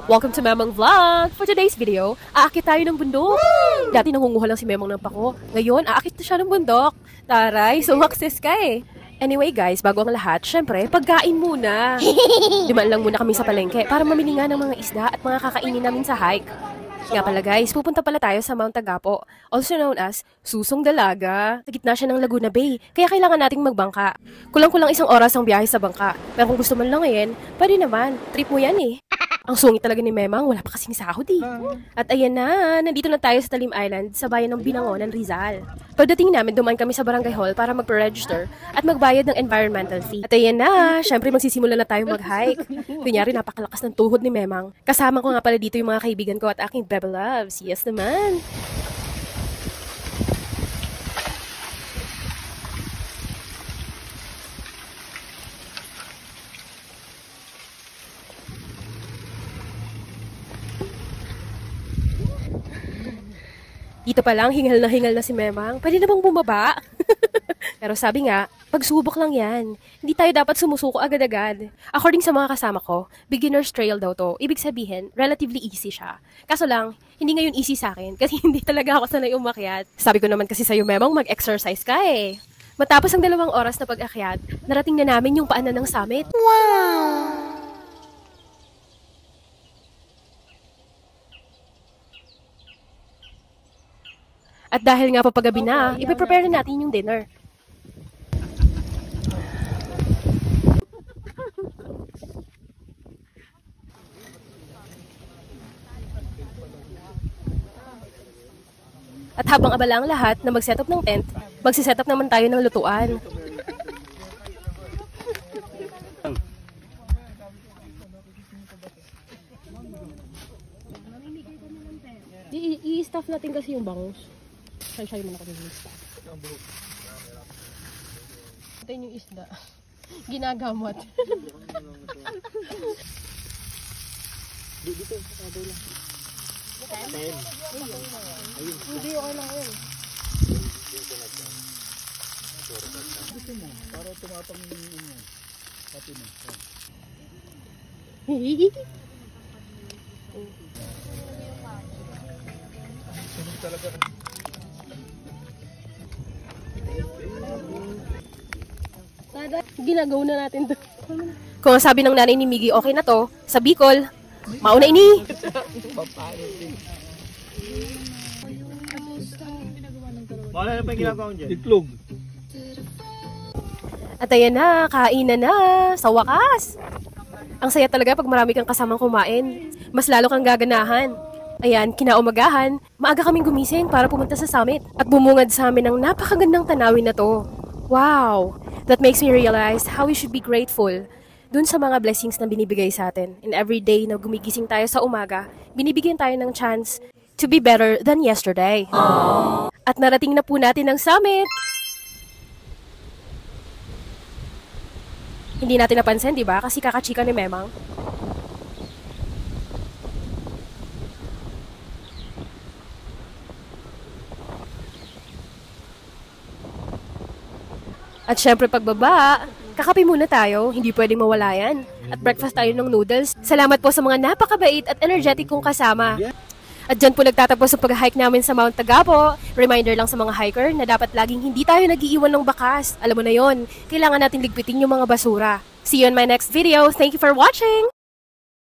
Welcome to Memang Vlog! For today's video, aakit tayo ng bundok. Dati nangunguha lang si Memang ng pako. Ngayon, aakit na siya ng bundok. Taray, sumakses ka eh. Anyway guys, bago ang lahat, syempre, pagkain muna. Dumaan lang muna kami sa palengke para mamili nga ng mga isda at mga kakainin namin sa hike. Nga pala guys, pupunta pala tayo sa Mount Tagapo, also known as Susong Dalaga. Sa gitna siya ng Laguna Bay, kaya kailangan nating magbangka. Kulang-kulang 1 oras ang biyahe sa bangka. Pero kung gusto man lang ngayon, pwede naman, trip mo yan eh. Ang sungit talaga ni Memang, wala pa kasing sahod eh. At ayan na, nandito na tayo sa Talim Island, sa bayan ng Binangonan, Rizal. Pagdating namin, dumaan kami sa barangay hall para magpa-register at magbayad ng environmental fee. At ayan na, syempre magsisimula na tayo mag-hike. Kunyari, napakalakas ng tuhod ni Memang. Kasama ko nga pala dito yung mga kaibigan ko at aking Bebe Loves. Yes naman! Dito pa lang, hingal na si Memang. Pwede na bang bumaba? Pero sabi nga, pagsubok lang yan. Hindi tayo dapat sumusuko agad-agad. According sa mga kasama ko, beginner's trail daw to. Ibig sabihin, relatively easy siya. Kaso lang, hindi ngayon easy sa akin kasi hindi talaga ako sanay umakyat. Sabi ko naman kasi sa'yo, Memang, mag-exercise ka eh. Matapos ang 2 oras na pag-akyat, narating na namin yung paanan ng summit. Wow! At dahil nga papagabi na, ipiprepare na natin yung dinner. At habang abala ang lahat na mag-set up ng tent, magsiset up naman tayo ng lutuan. I-staff natin kasi yung bangus. Say-say mo na kami yung isda. Ito yung isda. Ginagamot. Dito, sabaw lang. Hindi, okay lang yun. Gusto mo, para tumapang yung pati mo. Sunod talaga. Ginagaw na natin to. Kung sabi ng nanay ni Miggy, okay na to, sa Bicol, mauna ini. Wala na pa yung ginagawa ko dyan. Itlog. At ayan na, kainan na, sa wakas. Ang saya talaga pag marami kang kasamang kumain. Mas lalo kang gaganahan. Ayan, kinaumagahan, maaga kaming gumising para pumunta sa summit. At bumungad sa amin ang napakagandang tanawin na to. Wow! That makes me realize how we should be grateful dun sa mga blessings na binibigay sa atin. And every day na gumigising tayo sa umaga, binibigyan tayo ng chance to be better than yesterday. Aww. At narating na po natin ang summit! Hindi natin napansin, di ba? Kasi kakachika ni Memang. At syempre pagbaba, kakape muna tayo, hindi pwedeng mawala yan. At breakfast tayo ng noodles. Salamat po sa mga napakabait at energetic kong kasama. At dyan po nagtatapos ang pag-hike namin sa Mount Tagapo. Reminder lang sa mga hiker na dapat laging hindi tayo nag-iiwan ng bakas. Alam mo na yon, kailangan natin ligpitin yung mga basura. See you in my next video. Thank you for watching!